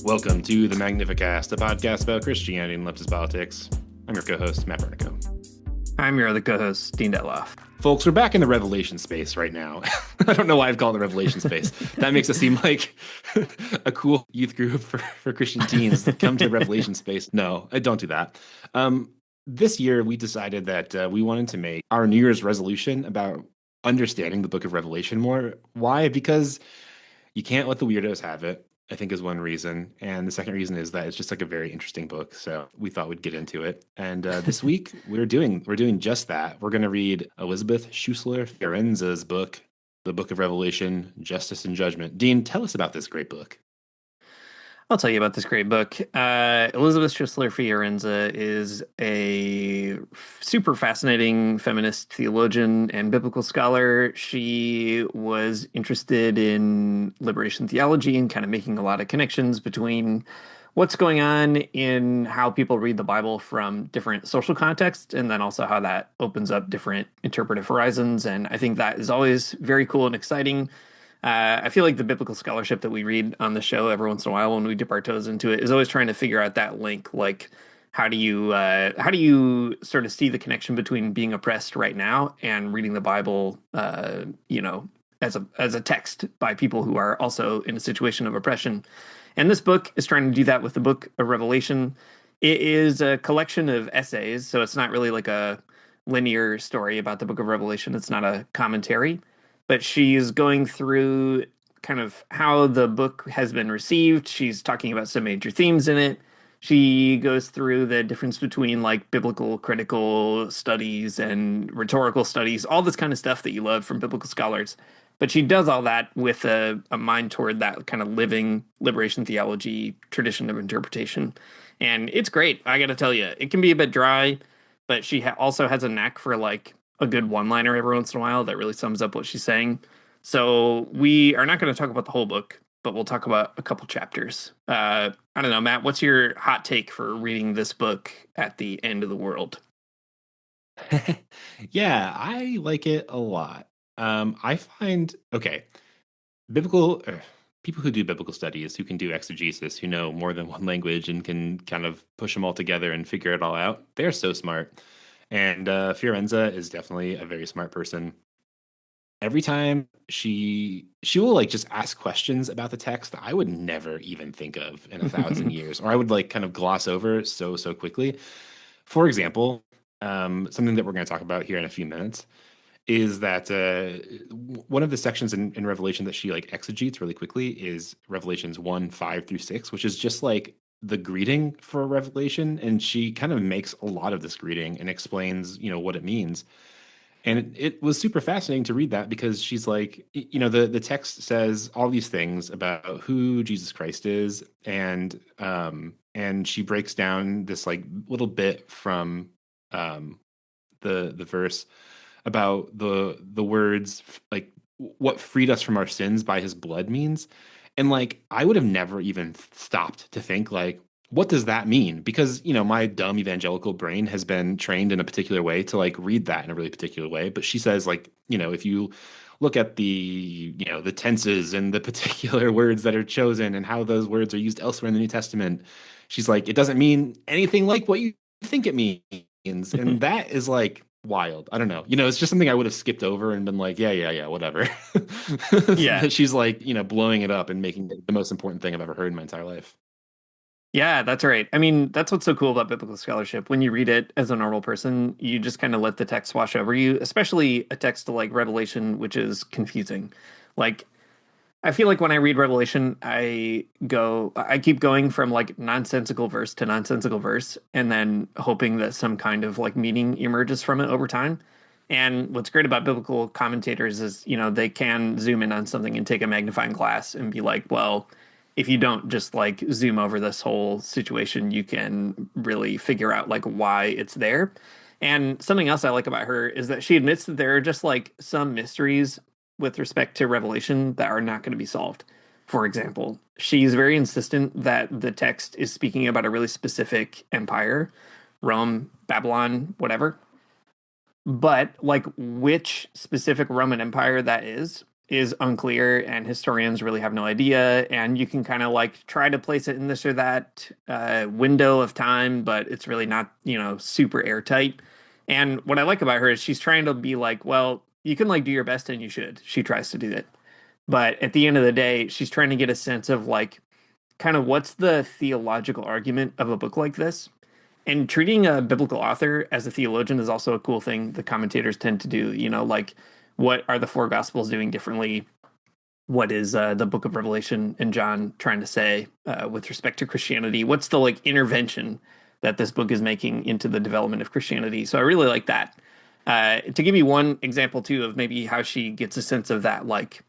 Welcome to the Magnificast, a podcast about Christianity and leftist politics. I'm your co-host, Matt Bernico. I'm your other co-host, Dean Detloff. Folks, we're back in the Revelation space right now. I don't know why I've called it the Revelation space. That makes it seem like a cool youth group for Christian teens that come to the Revelation space. No, I don't do that. This year, we decided that we wanted to make our New Year's resolution about understanding the book of Revelation more. Why? Because you can't let the weirdos have it, I think, is one reason. And the second reason is that it's just like a very interesting book. So we thought we'd get into it. And this week we're doing just that. We're going to read Elisabeth Schu, Fiorenza's book, The Book of Revelation, Justice and Judgment. Dean, tell us about this great book. I'll tell you about this great book. Elisabeth Schu Fiorenza is a super fascinating feminist theologian and biblical scholar. She was interested in liberation theology and kind of making a lot of connections between what's going on in how people read the Bible from different social contexts, and then also how that opens up different interpretive horizons. And I think that is always very cool and exciting. I feel like the biblical scholarship that we read on the show every once in a while when we dip our toes into it is always trying to figure out that link. Like, how do you sort of see the connection between being oppressed right now and reading the Bible, as a text by people who are also in a situation of oppression? And this book is trying to do that with the Book of Revelation. It is a collection of essays, so it's not really like a linear story about the Book of Revelation. It's not a commentary. But she's going through kind of how the book has been received. She's talking about some major themes in it. She goes through the difference between like biblical critical studies and rhetorical studies, all this kind of stuff that you love from biblical scholars. But she does all that with a mind toward that kind of living liberation theology tradition of interpretation. And it's great. I got to tell you, it can be a bit dry, but she also has a knack for like a good one-liner every once in a while that really sums up what she's saying. So we are not going to talk about the whole book, but we'll talk about a couple chapters. I don't know, Matt, what's your hot take for reading this book at the end of the world? Yeah, I like it a lot. I find, biblical people who do biblical studies, who can do exegesis, who know more than one language and can kind of push them all together and figure it all out, they're so smart. And Fiorenza is definitely a very smart person. Every time she will like just ask questions about the text that I would never even think of in 1,000 years, or I would like kind of gloss over so quickly. For example, something that we're going to talk about here in a few minutes is that one of the sections in Revelation that she like exegetes really quickly is Revelations 1:5-6, which is just like the greeting for Revelation, and she kind of makes a lot of this greeting and explains, what it means. And it was super fascinating to read that because she's like, the text says all these things about who Jesus Christ is, and she breaks down this like little bit from the verse about the words like what freed us from our sins by his blood means. And like, I would have never even stopped to think like, what does that mean? Because, my dumb evangelical brain has been trained in a particular way to like read that in a really particular way. But she says like, if you look at the tenses and the particular words that are chosen and how those words are used elsewhere in the New Testament, she's like, it doesn't mean anything like what you think it means. And that is like wild. I don't know. It's just something I would have skipped over and been like, yeah, whatever. Yeah. She's like, blowing it up and making it the most important thing I've ever heard in my entire life. Yeah, that's right. I mean, that's what's so cool about biblical scholarship. When you read it as a normal person, you just kind of let the text wash over you, especially a text like Revelation, which is confusing. Like, I feel like when I read Revelation, I keep going from like nonsensical verse to nonsensical verse, and then hoping that some kind of like meaning emerges from it over time. And what's great about biblical commentators is, they can zoom in on something and take a magnifying glass and be like, well, if you don't just like zoom over this whole situation, you can really figure out like why it's there. And something else I like about her is that she admits that there are just like some mysteries with respect to Revelation that are not going to be solved. For example, she's very insistent that the text is speaking about a really specific empire, Rome, Babylon, whatever. But like which specific Roman Empire that is is unclear and historians really have no idea, and you can kind of like try to place it in this or that window of time, but it's really not, super airtight. And what I like about her is she's trying to be like, well, you can like do your best and you should. She tries to do that. But at the end of the day, she's trying to get a sense of like kind of what's the theological argument of a book like this. And treating a biblical author as a theologian is also a cool thing the commentators tend to do. Like what are the four gospels doing differently? What is the book of Revelation and John trying to say with respect to Christianity? What's the like intervention that this book is making into the development of Christianity? So I really like that. To give you one example too of maybe how she gets a sense of that, like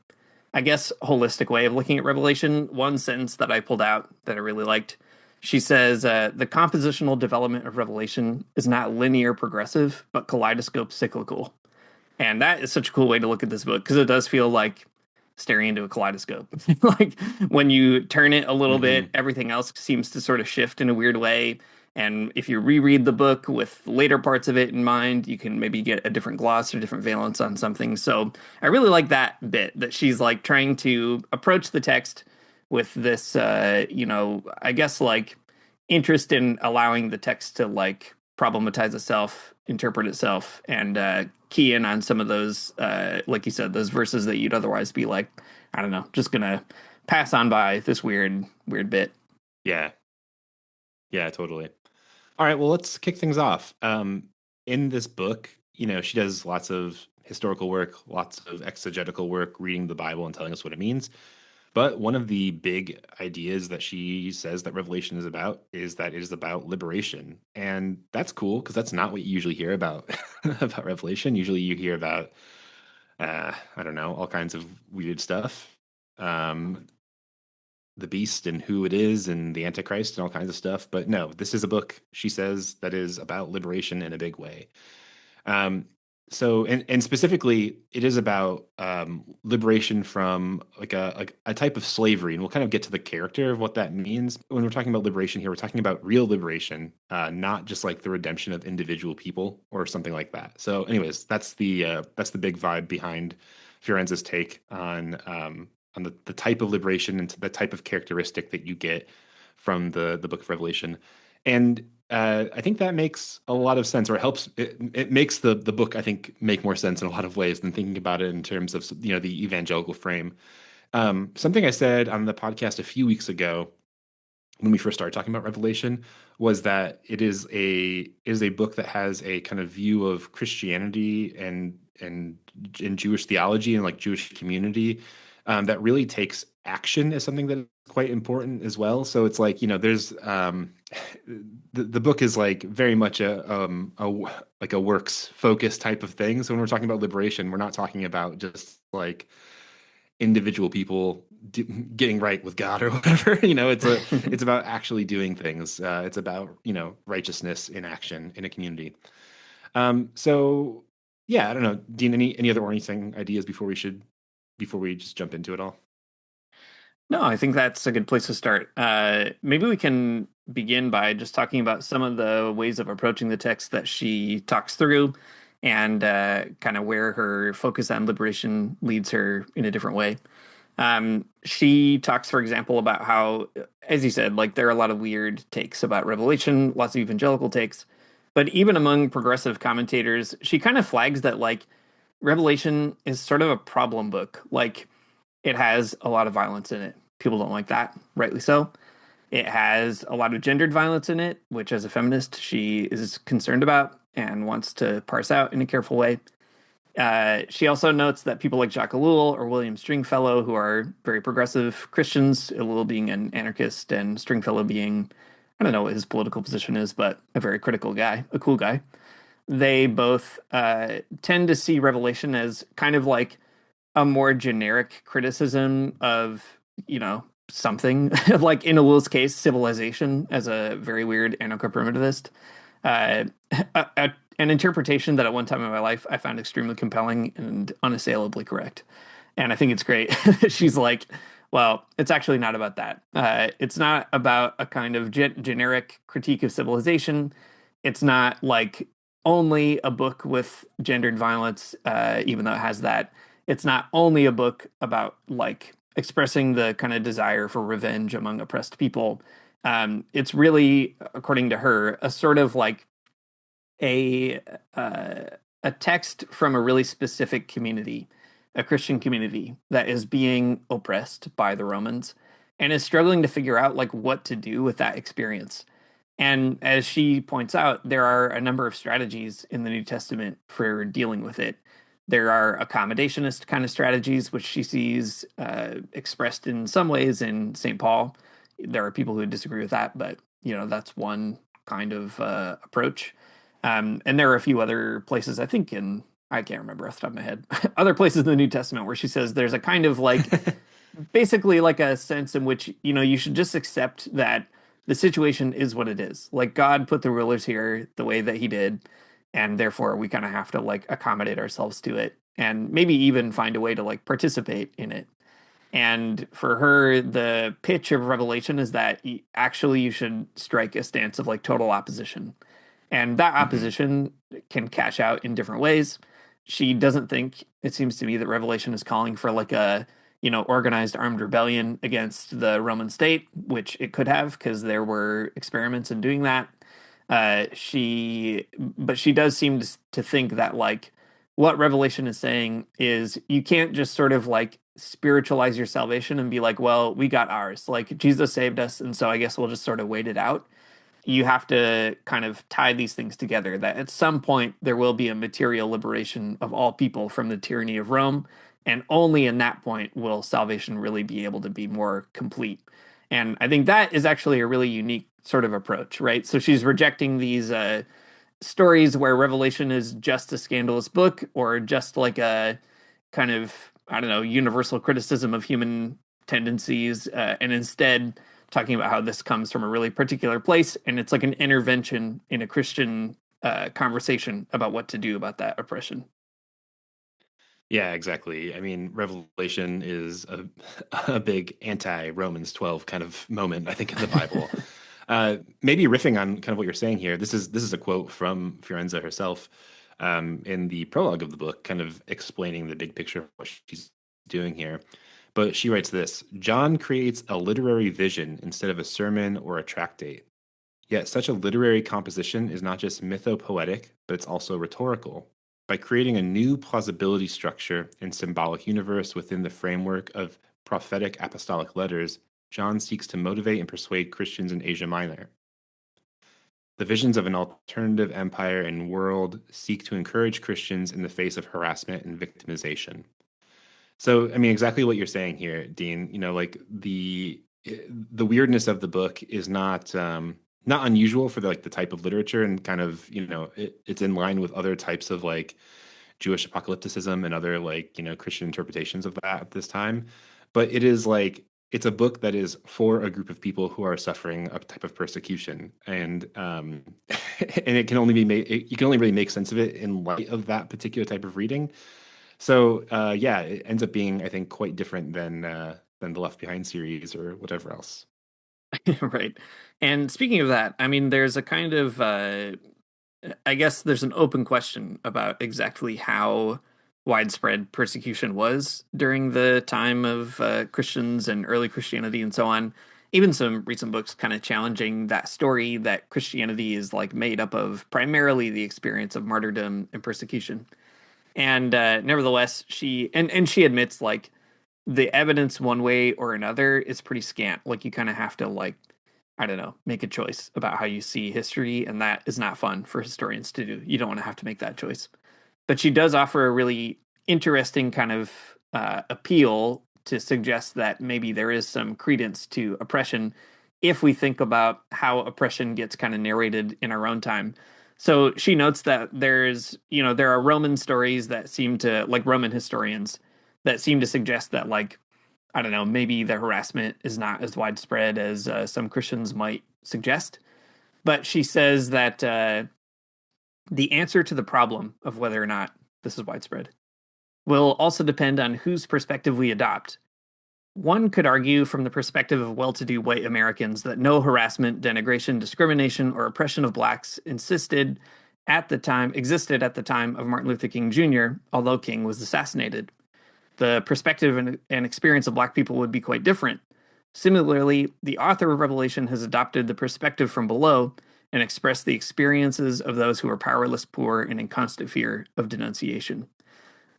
I guess, holistic way of looking at Revelation, one sentence that I pulled out that I really liked. She says, the compositional development of Revelation is not linear progressive, but kaleidoscope cyclical. And that is such a cool way to look at this book because it does feel like staring into a kaleidoscope. Like when you turn it a little bit, Hmm. everything else seems to sort of shift in a weird way. And if you reread the book with later parts of it in mind, you can maybe get a different gloss or different valence on something. So I really like that bit that she's like trying to approach the text with this, I guess like interest in allowing the text to like problematize itself, interpret itself, and key in on some of those, like you said, those verses that you'd otherwise be like, I don't know, just gonna pass on by this weird bit. Yeah. Yeah, totally. All right, well, let's kick things off. In this book, she does lots of historical work, lots of exegetical work, reading the Bible and telling us what it means. But one of the big ideas that she says that Revelation is about is that it is about liberation. And that's cool because that's not what you usually hear about about Revelation. Usually you hear about I don't know, all kinds of weird stuff. Um, the beast and who it is and the antichrist and all kinds of stuff, but no, this is a book, she says, that is about liberation in a big way. um so and specifically it is about liberation from like a type of slavery, and we'll kind of get to the character of what that means. When we're talking about liberation here, we're talking about real liberation, not just like the redemption of individual people or something like that. So anyways, that's the big vibe behind Fiorenza's take on the type of liberation and the type of characteristic that you get from the book of Revelation. And I think that makes a lot of sense, or it helps. It makes the book, I think, make more sense in a lot of ways than thinking about it in terms of the evangelical frame. Something I said on the podcast a few weeks ago when we first started talking about Revelation was that it is a book that has a kind of view of Christianity and in Jewish theology and like Jewish community, that really takes action as something that is quite important as well. So it's like, there's the book is like very much like a works focused type of thing. So when we're talking about liberation, we're not talking about just like individual people getting right with God or whatever. It's about actually doing things. It's about righteousness in action in a community. So yeah, I don't know, Dean. Any other orienting ideas before we just jump into it all? No, I think that's a good place to start. Maybe we can begin by just talking about some of the ways of approaching the text that she talks through and kind of where her focus on liberation leads her in a different way. She talks, for example, about how, as you said, like there are a lot of weird takes about Revelation, lots of evangelical takes, but even among progressive commentators, she kind of flags that like Revelation is sort of a problem book. Like it has a lot of violence in it. People don't like that, rightly so. It has a lot of gendered violence in it, which as a feminist, she is concerned about and wants to parse out in a careful way. She also notes that people like Jacques Ellul or William Stringfellow, who are very progressive Christians, Ellul being an anarchist and Stringfellow being, I don't know what his political position is, but a very critical guy, a cool guy. They both tend to see Revelation as kind of like a more generic criticism of, something like in Ellul's case, civilization as a very weird anarcho-primitivist. Uh, an interpretation that at one time in my life I found extremely compelling and unassailably correct. And I think it's great. She's like, well, it's actually not about that. It's not about a kind of generic critique of civilization. It's not like only a book with gendered violence, even though it has that. it's not only a book about like expressing the kind of desire for revenge among oppressed people. It's really, according to her, a sort of like a uh, a text from a really specific community, a Christian community that is being oppressed by the Romans and is struggling to figure out like what to do with that experience. And as she points out, there are a number of strategies in the New Testament for dealing with it. There are accommodationist kind of strategies, which she sees expressed in some ways in St. Paul. There are people who disagree with that, but that's one kind of approach. And there are a few other places, I think in, I can't remember off the top of my head, other places in the New Testament where she says there's a kind of like, basically like a sense in which, you should just accept that the situation is what it is. Like God put the rulers here the way that he did, and therefore we kind of have to like accommodate ourselves to it and maybe even find a way to like participate in it. And for her, the pitch of Revelation is that actually you should strike a stance of like total opposition. And that Hmm. opposition can cash out in different ways. She doesn't think, it seems to me, that Revelation is calling for like a, organized armed rebellion against the Roman state, which it could have because there were experiments in doing that. But she does seem to think that like what Revelation is saying is you can't just sort of like spiritualize your salvation and be like, well, we got ours. Like Jesus saved us, and so I guess we'll just sort of wait it out. You have to kind of tie these things together that at some point there will be a material liberation of all people from the tyranny of Rome, and only in that point will salvation really be able to be more complete. And I think that is actually a really unique sort of approach, right? So she's rejecting these stories where Revelation is just a scandalous book or just like a kind of, I don't know, universal criticism of human tendencies, and instead talking about how this comes from a really particular place and it's like an intervention in a Christian conversation about what to do about that oppression. Yeah, exactly. I mean, Revelation is a big anti-Romans 12 kind of moment, I think, in the Bible. Maybe riffing on kind of what you're saying here. This is a quote from Fiorenza herself in the prologue of the book, kind of explaining the big picture of what she's doing here. But she writes this: John creates a literary vision instead of a sermon or a tractate. Yet such a literary composition is not just mythopoetic, but it's also rhetorical. By creating a new plausibility structure and symbolic universe within the framework of prophetic apostolic letters, John seeks to motivate and persuade Christians in Asia Minor. The visions of an alternative empire and world seek to encourage Christians in the face of harassment and victimization. So, I mean, exactly what you're saying here, Dean. Like the weirdness of the book is not unusual for the type of literature, and kind of it's in line with other types of like Jewish apocalypticism and other like Christian interpretations of that at this time. But it is like it's a book that is for a group of people who are suffering a type of persecution, and and it can only be made. You can only really make sense of it in light of that particular type of reading. So yeah, it ends up being, I think, quite different than the Left Behind series or whatever else. Right. And speaking of that, I mean, there's a kind of, I guess there's an open question about exactly how widespread persecution was during the time of Christians and early Christianity and so on. Even some recent books kind of challenging that story that Christianity is like made up of primarily the experience of martyrdom and persecution. And nevertheless, she she admits like the evidence one way or another is pretty scant. Like you kind of have to like, I don't know, make a choice about how you see history, and that is not fun for historians to do. You don't want to have to make that choice. But she does offer a really interesting kind of appeal to suggest that maybe there is some credence to oppression if we think about how oppression gets kind of narrated in our own time. So she notes that there are Roman stories that seem to, like Roman historians, that seem to suggest that, like, I don't know, maybe the harassment is not as widespread as some Christians might suggest. But she says that the answer to the problem of whether or not this is widespread will also depend on whose perspective we adopt. One could argue from the perspective of well to do white Americans that no harassment, denigration, discrimination, or oppression of blacks existed at the time of Martin Luther King Jr., although King was assassinated. the perspective and experience of Black people would be quite different. Similarly, the author of Revelation has adopted the perspective from below and expressed the experiences of those who are powerless, poor, and in constant fear of denunciation.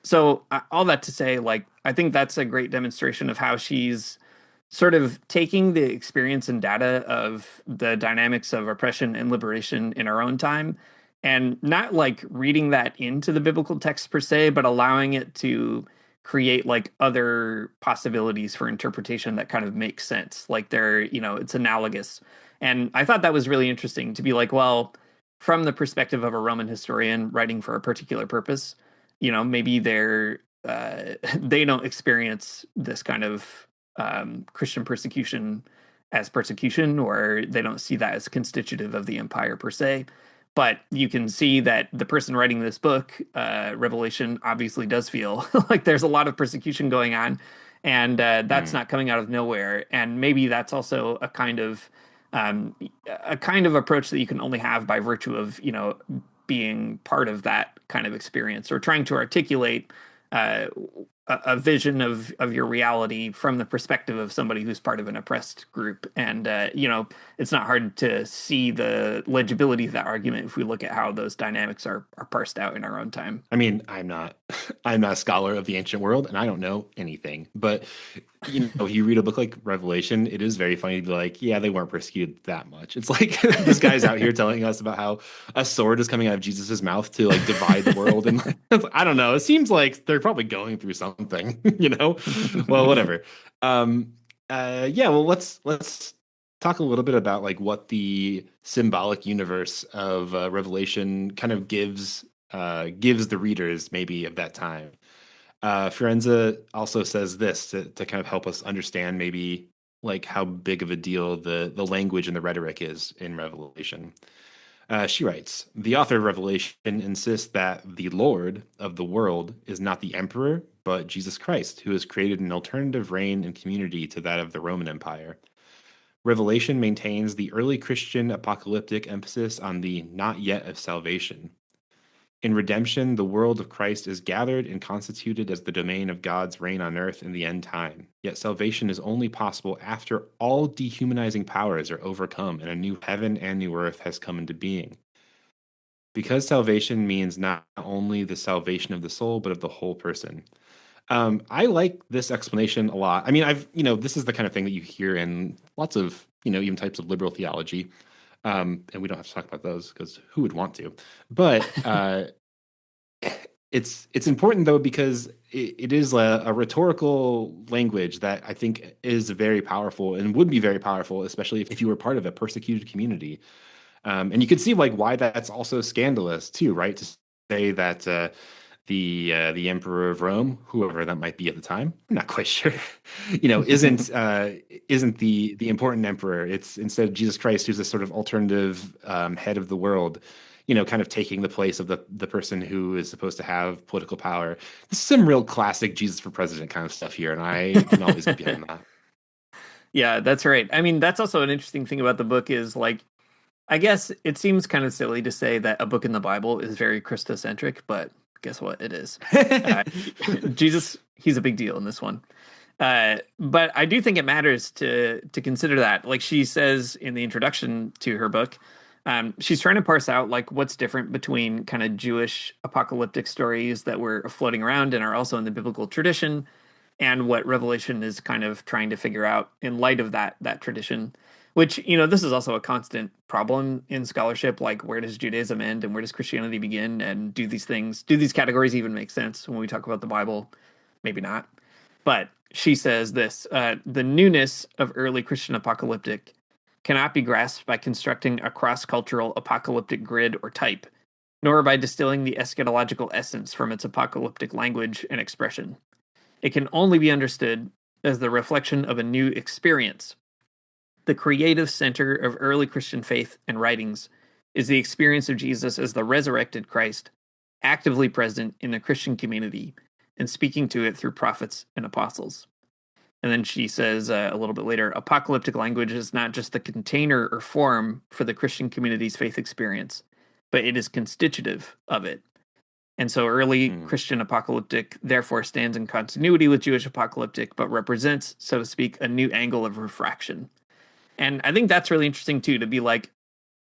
So, all that to say, like, I think that's a great demonstration of how she's sort of taking the experience and data of the dynamics of oppression and liberation in our own time and not like reading that into the biblical text per se, but allowing it to create like other possibilities for interpretation that kind of make sense. Like they're, it's analogous. And I thought that was really interesting to be like, well, from the perspective of a Roman historian writing for a particular purpose, maybe they don't experience this kind of Christian persecution as persecution, or they don't see that as constitutive of the empire per se. But you can see that the person writing this book, Revelation, obviously does feel like there's a lot of persecution going on, and that's Mm. not coming out of nowhere. And maybe that's also um, a kind of approach that you can only have by virtue of being part of that kind of experience or trying to articulate uh, a vision of your reality from the perspective of somebody who's part of an oppressed group. And, it's not hard to see the legibility of that argument if we look at how those dynamics are parsed out in our own time. I mean, I'm not I'm not a scholar of the ancient world and I don't know anything. But you read a book like Revelation, it is very funny to be like, yeah, they weren't persecuted that much. It's like this guy's out here telling us about how a sword is coming out of Jesus's mouth to like divide the world. And I don't know. It seems like they're probably going through something, you know? Well, whatever. Um, yeah, well, let's talk a little bit about like what the symbolic universe of Revelation kind of gives the readers maybe of that time. Fiorenza also says this to kind of help us understand maybe like how big of a deal the language and the rhetoric is in Revelation. She writes, the author of Revelation insists that the Lord of the world is not the emperor, but Jesus Christ, who has created an alternative reign and community to that of the Roman Empire. Revelation maintains the early Christian apocalyptic emphasis on the not yet of salvation. In redemption, the world of Christ is gathered and constituted as the domain of God's reign on earth in the end time. Yet salvation is only possible after all dehumanizing powers are overcome and a new heaven and new earth has come into being. Because salvation means not only the salvation of the soul, but of the whole person. I like this explanation a lot. I mean, this is the kind of thing that you hear in lots of, even types of liberal theology. And we don't have to talk about those because who would want to? But it's important though because it is a rhetorical language that I think is very powerful and would be very powerful, especially if you were part of a persecuted community. And you can see like why that's also scandalous too, right? To say that the emperor of Rome, whoever that might be at the time, I'm not quite sure, isn't the important emperor. It's instead Jesus Christ, who's this sort of alternative head of the world, kind of taking the place of the person who is supposed to have political power. This is some real classic Jesus for president kind of stuff here, and I can always get behind that. Yeah, that's right. I mean, that's also an interesting thing about the book is like, I guess it seems kind of silly to say that a book in the Bible is very Christocentric, but guess what? It is. Uh, Jesus, he's a big deal in this one. But I do think it matters to consider that. Like she says in the introduction to her book, she's trying to parse out like what's different between kind of Jewish apocalyptic stories that were floating around and are also in the biblical tradition, and what Revelation is kind of trying to figure out in light of that tradition. Which, this is also a constant problem in scholarship. Like, where does Judaism end and where does Christianity begin? And do these categories even make sense when we talk about the Bible? Maybe not. But she says this the newness of early Christian apocalyptic cannot be grasped by constructing a cross cultural apocalyptic grid or type, nor by distilling the eschatological essence from its apocalyptic language and expression. It can only be understood as the reflection of a new experience. The creative center of early Christian faith and writings is the experience of Jesus as the resurrected Christ, actively present in the Christian community and speaking to it through prophets and apostles. And then she says a little bit later, apocalyptic language is not just the container or form for the Christian community's faith experience, but it is constitutive of it. And so early Hmm. Christian apocalyptic therefore stands in continuity with Jewish apocalyptic, but represents, so to speak, a new angle of refraction. And I think that's really interesting too, to be like,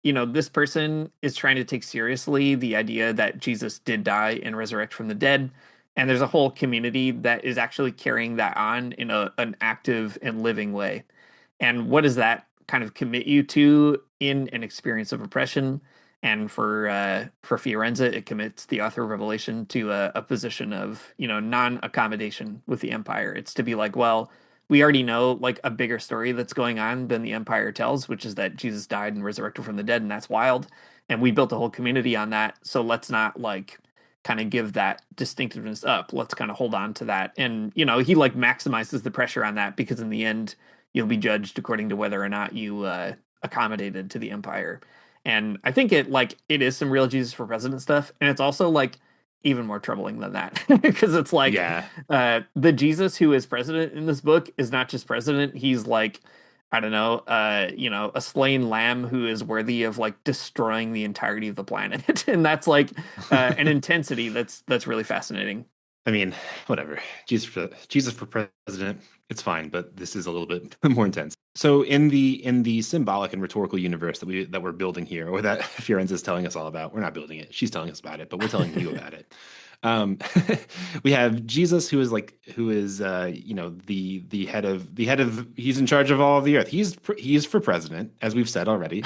this person is trying to take seriously the idea that Jesus did die and resurrect from the dead. And there's a whole community that is actually carrying that on in an active and living way. And what does that kind of commit you to in an experience of oppression? And for Fiorenza, it commits the author of Revelation to a position of non-accommodation with the empire. It's to be like, well, we already know like a bigger story that's going on than the empire tells, which is that Jesus died and resurrected from the dead, and that's wild. And we built a whole community on that. So let's not like kind of give that distinctiveness up. Let's kind of hold on to that. And he like maximizes the pressure on that because in the end, you'll be judged according to whether or not you accommodated to the empire. And I think it is some real Jesus for president stuff, and it's also like even more troubling than that because it's like Yeah. the Jesus who is president in this book is not just president. He's like, I don't know, a slain lamb who is worthy of like destroying the entirety of the planet. And that's like an intensity that's really fascinating. I mean, whatever. Jesus for president, it's fine, but this is a little bit more intense. So in the symbolic and rhetorical universe that we're building here, or that Fiorenza is telling us all about, we're not building it. She's telling us about it, but we're telling you about it. Um, we have Jesus, who is the head of he's in charge of all of the earth. He's for president, as we've said already,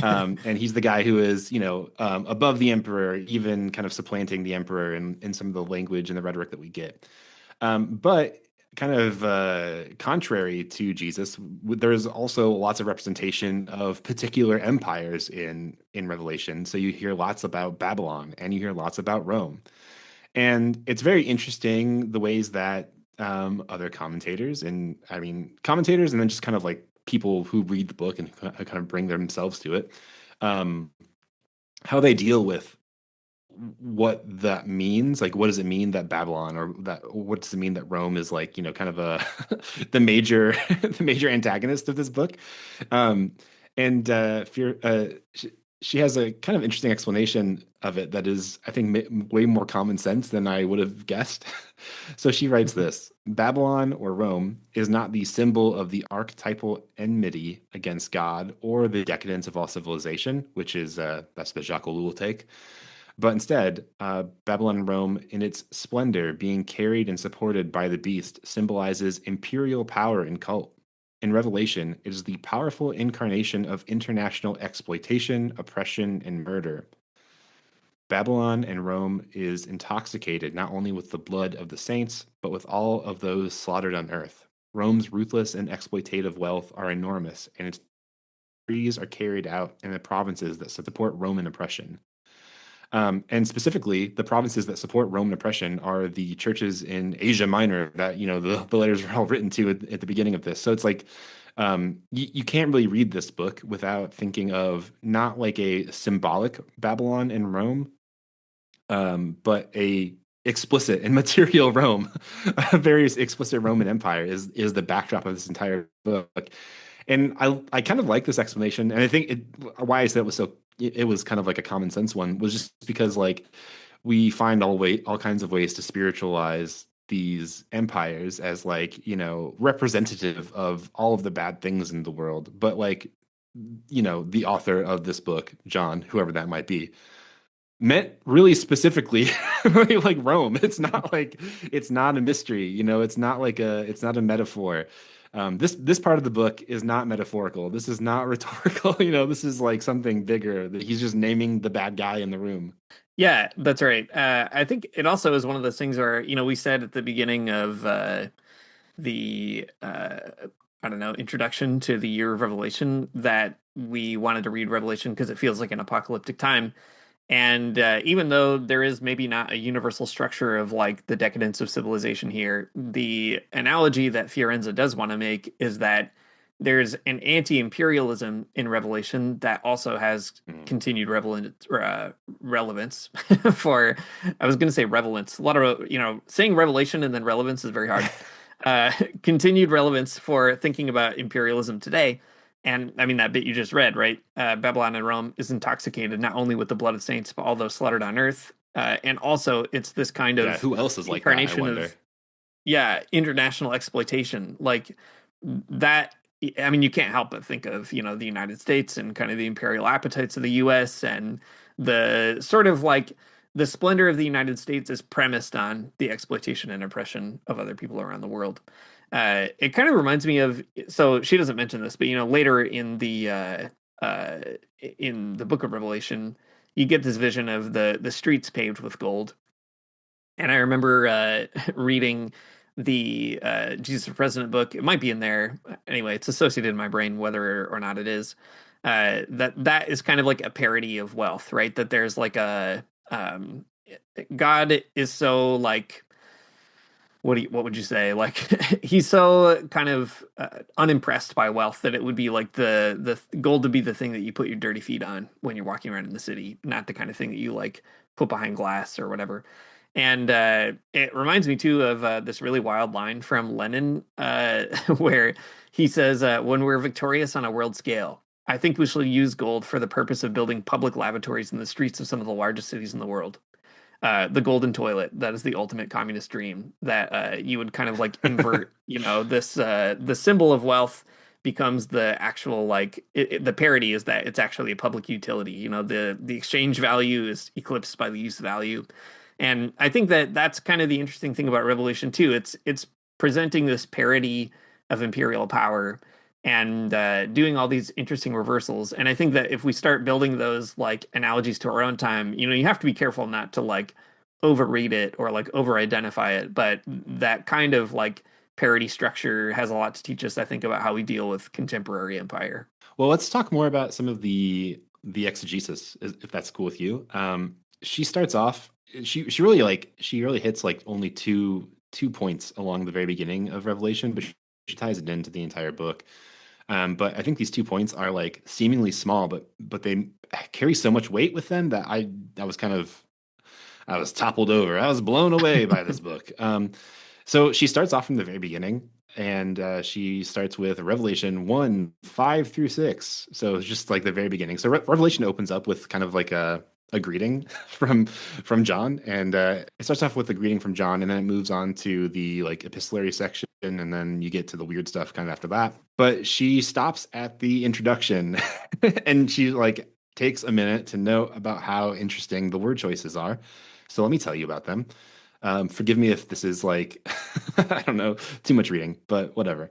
and he's the guy who is above the emperor, even kind of supplanting the emperor in some of the language and the rhetoric that we get. But kind of contrary to Jesus, there's also lots of representation of particular empires in Revelation. So you hear lots about Babylon and you hear lots about Rome. And it's very interesting the ways that other commentators, and I mean commentators, and then just kind of like people who read the book and kind of bring themselves to it, um, how they deal with what that means. Like, what does it mean that Babylon, or that, what does it mean that Rome is like, kind of a the major the major antagonist of this book? Um, and Fear, she has a kind of interesting explanation of it that is, I think, way more common sense than I would have guessed. So she writes this: Babylon, or Rome, is not the symbol of the archetypal enmity against God or the decadence of all civilization, which is that's the Jacques Ellul take. But instead, Babylon and Rome, in its splendor, being carried and supported by the beast, symbolizes imperial power and cult. In Revelation, it is the powerful incarnation of international exploitation, oppression, and murder. Babylon and Rome is intoxicated not only with the blood of the saints, but with all of those slaughtered on earth. Rome's ruthless and exploitative wealth are enormous, and its decrees are carried out in the provinces that support Roman oppression. And specifically, the provinces that support Roman oppression are the churches in Asia Minor that, the letters are all written to at the beginning of this. So it's like, you can't really read this book without thinking of not like a symbolic Babylon and Rome, but a explicit and material Rome. A very explicit Roman Empire is the backdrop of this entire book. And I kind of like this explanation, and I think why I said it was kind of like a common sense one, was just because like we find all kinds of ways to spiritualize these empires as like, representative of all of the bad things in the world. But like, the author of this book, John, whoever that might be, meant really specifically like Rome. It's not a mystery, it's not a metaphor. This part of the book is not metaphorical. This is not rhetorical. This is like something bigger. That he's just naming the bad guy in the room. Yeah, that's right. I think it also is one of those things where, we said at the beginning of the I don't know, introduction to the year of Revelation that we wanted to read Revelation because it feels like an apocalyptic time. And even though there is maybe not a universal structure of like the decadence of civilization here, the analogy that Fiorenza does want to make is that there's an anti-imperialism in Revelation that also has Mm. continued relevance for, I was going to say relevance. A lot of, saying revelation and then relevance is very hard. Uh, Continued relevance for thinking about imperialism today. And I mean, that bit you just read, right? Babylon and Rome is intoxicated not only with the blood of saints, but all those slaughtered on earth. And also it's this kind Yeah, of who else is like that, I incarnation of, wonder. yeah, international exploitation. Like that, I mean, you can't help but think of, the United States and kind of the imperial appetites of the US, and the sort of like the splendor of the United States is premised on the exploitation and oppression of other people around the world. It kind of reminds me of, so she doesn't mention this, but later uh, in the Book of Revelation, you get this vision of the streets paved with gold. And I remember reading the Jesus for President book. It might be in there. Anyway, it's associated in my brain, whether or not it is. That is kind of like a parody of wealth, right? That there's like God is so like, what would you say? Like he's so kind of unimpressed by wealth that it would be like the gold to be the thing that you put your dirty feet on when you're walking around in the city, not the kind of thing that you like put behind glass or whatever. And it reminds me too of this really wild line from Lenin, where he says, "When we're victorious on a world scale, I think we shall use gold for the purpose of building public lavatories in the streets of some of the largest cities in the world. The golden toilet, that is the ultimate communist dream, that you would kind of like invert, this the symbol of wealth becomes the actual like the parody is that it's actually a public utility. The exchange value is eclipsed by the use value. And I think that that's kind of the interesting thing about Revelation too. It's presenting this parody of imperial power and doing all these interesting reversals. And I think that if we start building those like analogies to our own time, you have to be careful not to like overread it or like over identify it. But that kind of like parody structure has a lot to teach us, I think, about how we deal with contemporary empire. Well, let's talk more about some of the exegesis, if that's cool with you. She starts off. She really hits like only two points along the very beginning of Revelation, but she ties it into the entire book. But I think these 2 points are like seemingly small, but they carry so much weight with them that I was kind of I was toppled over. I was blown away by this book. So she starts off from the very beginning, and she starts with Revelation 1, 5 through 6. So it's just like the very beginning. So Revelation opens up with kind of like a greeting from John, and it starts off with a greeting from John, and then it moves on to the like epistolary section, and then you get to the weird stuff kind of after that. But she stops at the introduction, and she like takes a minute to note about how interesting the word choices are. So let me tell you about them. Forgive me if this is like, I don't know, too much reading, but whatever.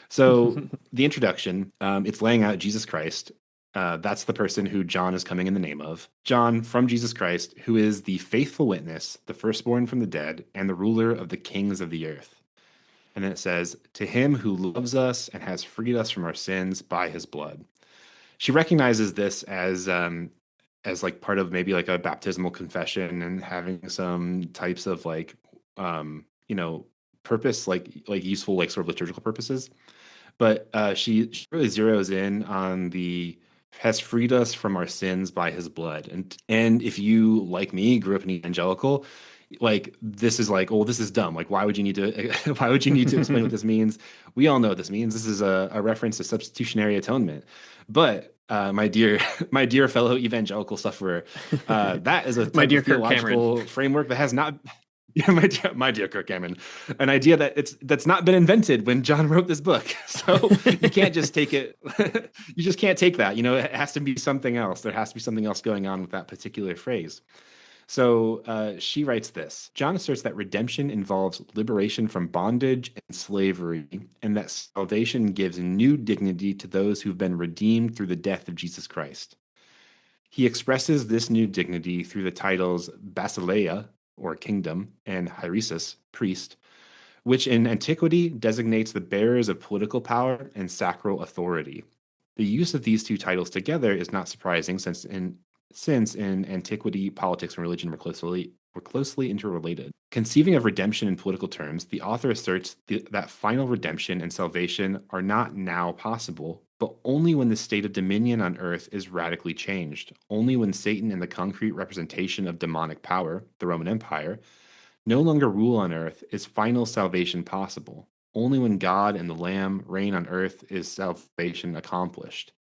So the introduction, it's laying out Jesus Christ. That's the person who John is coming in the name of. John from Jesus Christ, who is the faithful witness, the firstborn from the dead, and the ruler of the kings of the earth. And then it says, to him who loves us and has freed us from our sins by his blood. She recognizes this as like part of maybe like a baptismal confession and having some types of like purpose, like useful like sort of liturgical purposes. But she really zeroes in on the has freed us from our sins by his blood. And if you, like me, grew up in evangelical, like this is like, oh, this is dumb. Like, why would you need to why would you need to explain what this means? We all know what this means. This is a reference to substitutionary atonement. But my dear my dear fellow evangelical sufferer, that is a My type dear of Kirk Cameron. theological framework that has not yeah, my dear Kirk Cameron, an idea that's not been invented when John wrote this book. So you can't just take it. You just can't take that. It has to be something else. There has to be something else going on with that particular phrase. So she writes this. John asserts that redemption involves liberation from bondage and slavery, and that salvation gives new dignity to those who've been redeemed through the death of Jesus Christ. He expresses this new dignity through the titles Basileia, or kingdom, and Hieresis, priest, which in antiquity designates the bearers of political power and sacral authority. The use of these two titles together is not surprising since in antiquity politics and religion were closely interrelated. Conceiving of redemption in political terms, the author asserts that final redemption and salvation are not now possible, but only when the state of dominion on earth is radically changed, only when Satan and the concrete representation of demonic power, the Roman Empire, no longer rule on earth is final salvation possible. Only when God and the Lamb reign on earth is salvation accomplished.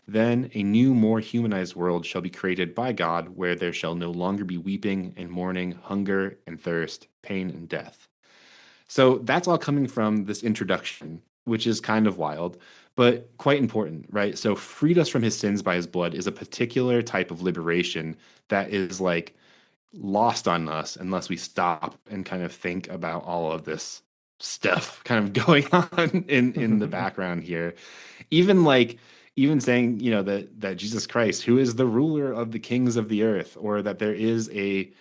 Then a new, more humanized world shall be created by God, where there shall no longer be weeping and mourning, hunger and thirst, pain and death. So that's all coming from this introduction, which is kind of wild, but quite important, right? So, freed us from his sins by his blood is a particular type of liberation that is like lost on us unless we stop and kind of think about all of this stuff kind of going on in the background here. Even like even saying, that Jesus Christ, who is the ruler of the kings of the earth, or that there is a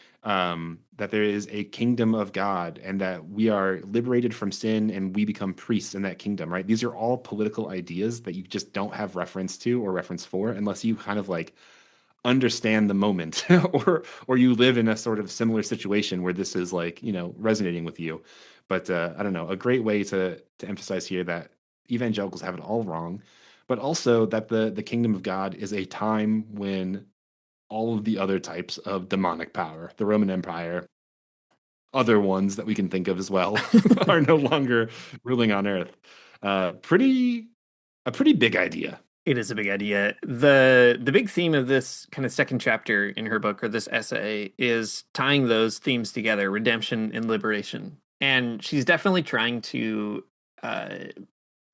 kingdom of God, and that we are liberated from sin and we become priests in that kingdom, right? These are all political ideas that you just don't have reference to or reference for unless you kind of like understand the moment or you live in a sort of similar situation where this is like resonating with you. But I don't know, a great way to emphasize here that evangelicals have it all wrong, but also that the kingdom of God is a time when all of the other types of demonic power, the Roman Empire, other ones that we can think of as well, are no longer ruling on earth. Pretty a pretty big idea. It is a big idea. The big theme of this kind of second chapter in her book, or this essay, is tying those themes together, redemption and liberation. And she's definitely trying to uh,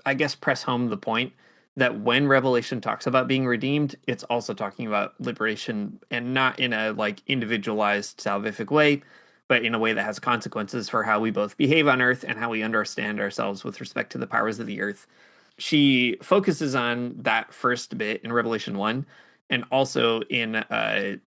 I guess, press home the point that when Revelation talks about being redeemed, it's also talking about liberation, and not in a like individualized salvific way, but in a way that has consequences for how we both behave on earth and how we understand ourselves with respect to the powers of the earth. She focuses on that first bit in Revelation 1, and also in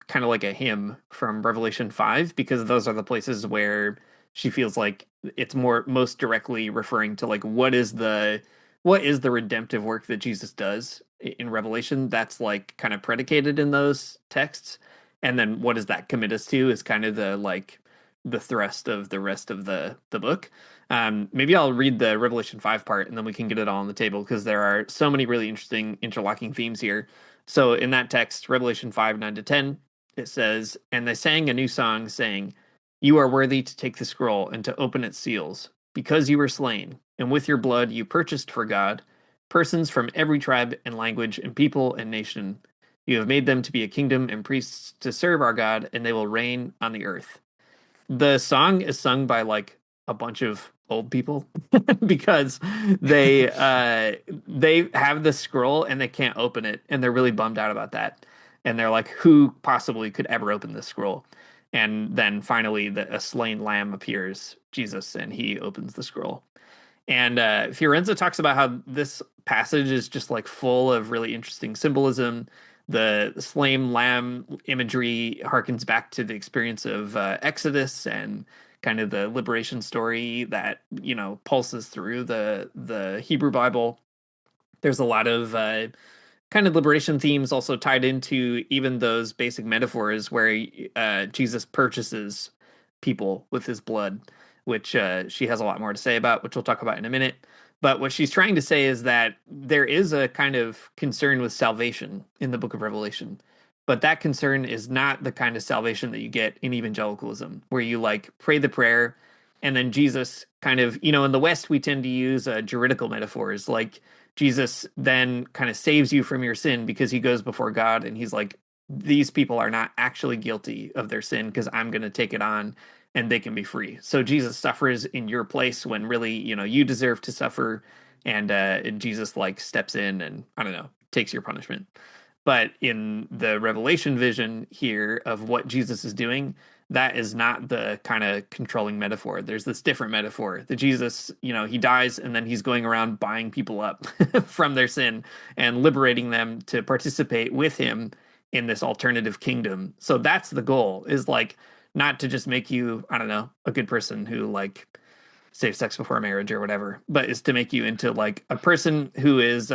kind of like a hymn from Revelation 5, because those are the places where she feels like it's most directly referring to like what is the redemptive work that Jesus does in Revelation. That's like kind of predicated in those texts, and then what does that commit us to is kind of the thrust of the rest of the book. Maybe I'll read the Revelation 5 part, and then we can get it all on the table, because there are so many really interesting interlocking themes here. So in that text, Revelation 5, 9 to 10, it says, "And they sang a new song, saying, 'You are worthy to take the scroll and to open its seals, because you were slain, and with your blood you purchased for God persons from every tribe and language and people and nation. You have made them to be a kingdom and priests to serve our God, and they will reign on the earth.'" The song is sung by like a bunch of old people because they have the scroll and they can't open it, and they're really bummed out about that. And they're like, who possibly could ever open this scroll? And then finally a slain lamb appears, Jesus, and he opens the scroll. And Fiorenza talks about how this passage is just like full of really interesting symbolism. The slain lamb imagery harkens back to the experience of Exodus and kind of the liberation story that pulses through the Hebrew Bible. There's a lot of kind of liberation themes also tied into even those basic metaphors where Jesus purchases people with his blood, which she has a lot more to say about, which we'll talk about in a minute. But what she's trying to say is that there is a kind of concern with salvation in the book of Revelation. But that concern is not the kind of salvation that you get in evangelicalism, where you like pray the prayer and then Jesus kind of, in the West, we tend to use juridical metaphors. Like Jesus then kind of saves you from your sin because he goes before God and he's like, these people are not actually guilty of their sin because I'm going to take it on and they can be free. So Jesus suffers in your place when really, you deserve to suffer. And Jesus like steps in and I don't know, takes your punishment. But in the Revelation vision here of what Jesus is doing, that is not the kind of controlling metaphor. There's this different metaphor that Jesus, he dies and then he's going around buying people up from their sin and liberating them to participate with him in this alternative kingdom. So that's the goal, is like not to just make you, I don't know, a good person who like safe sex before marriage or whatever, but is to make you into like a person who is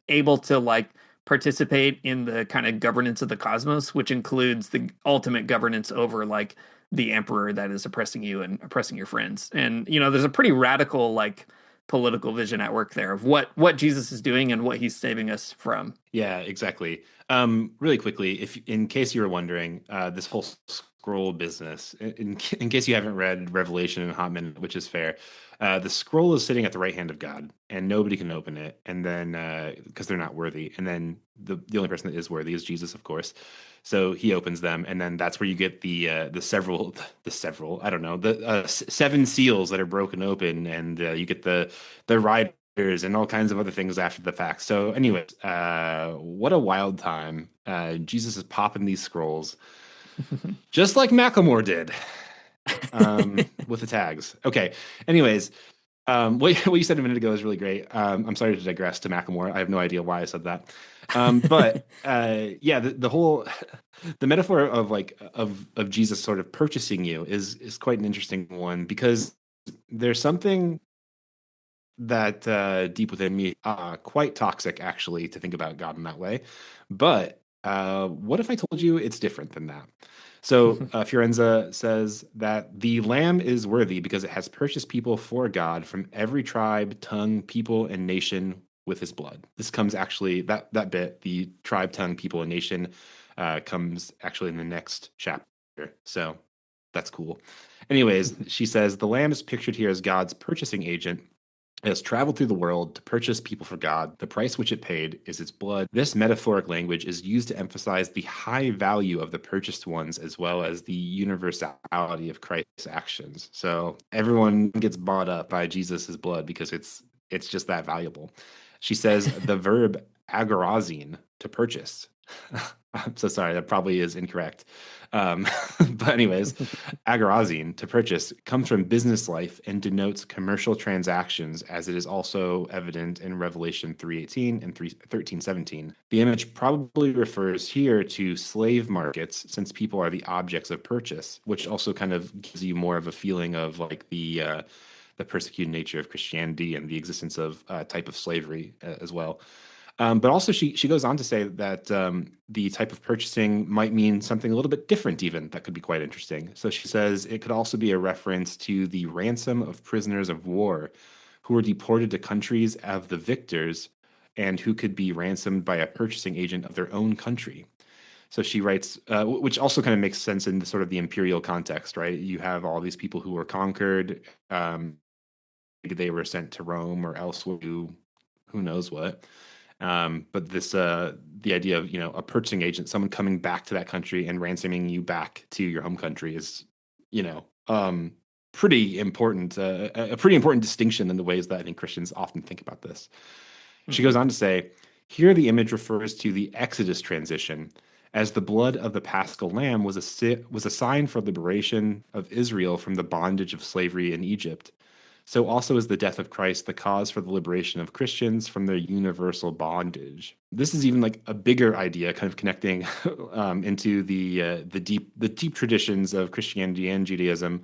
able to like participate in the kind of governance of the cosmos, which includes the ultimate governance over like the emperor that is oppressing you and oppressing your friends. And there's a pretty radical like political vision at work there of what Jesus is doing and what he's saving us from. Yeah, exactly. Really quickly, if in case you were wondering, this whole scroll business. In case you haven't read Revelation in a hot minute, which is fair, the scroll is sitting at the right hand of God, and nobody can open it. And then because they're not worthy, and then the only person that is worthy is Jesus, of course. So he opens them, and then that's where you get the several I don't know the seven seals that are broken open, and you get the riders and all kinds of other things after the fact. So, anyways, what a wild time! Jesus is popping these scrolls just like Macklemore did with the tags. Okay. Anyways, what you said a minute ago is really great. I'm sorry to digress to Macklemore. I have no idea why I said that. But yeah, the whole the metaphor of of Jesus sort of purchasing you is quite an interesting one because there's something that deep within me, quite toxic actually, to think about God in that way. But what if I told you it's different than that? So Fiorenza says that the Lamb is worthy because it has purchased people for God from every tribe, tongue, people, and nation with his blood. This comes actually that bit, the tribe, tongue, people, and nation, comes actually in the next chapter. So that's cool. Anyways, she says the Lamb is pictured here as God's purchasing agent. It has traveled through the world to purchase people for God. The price which it paid is its blood. This metaphoric language is used to emphasize the high value of the purchased ones as well as the universality of Christ's actions. So everyone gets bought up by Jesus's blood because it's just that valuable. She says the verb agorazine, to purchase. I'm so sorry, that probably is incorrect. Um, but anyways, agorazine, to purchase, comes from business life and denotes commercial transactions, as it is also evident in Revelation 3:18 and 13:17. The image probably refers here to slave markets, since people are the objects of purchase, which also kind of gives you more of a feeling of like the persecuted nature of Christianity and the existence of type of slavery as well. But also, she goes on to say that the type of purchasing might mean something a little bit different, even that could be quite interesting. So she says it could also be a reference to the ransom of prisoners of war who were deported to countries of the victors and who could be ransomed by a purchasing agent of their own country. So she writes, which also kind of makes sense in the sort of the imperial context, right? You have all these people who were conquered. They were sent to Rome or elsewhere, who knows what. But the idea of, a purchasing agent, someone coming back to that country and ransoming you back to your home country is, you know, um, pretty important, a pretty important distinction in the ways that I think Christians often think about this. She goes Mhm. on to say, here the image refers to the Exodus transition, as the blood of the Paschal Lamb was a sign for liberation of Israel from the bondage of slavery in Egypt. So also is the death of Christ the cause for the liberation of Christians from their universal bondage. This is even like a bigger idea, kind of connecting into the deep traditions of Christianity and Judaism,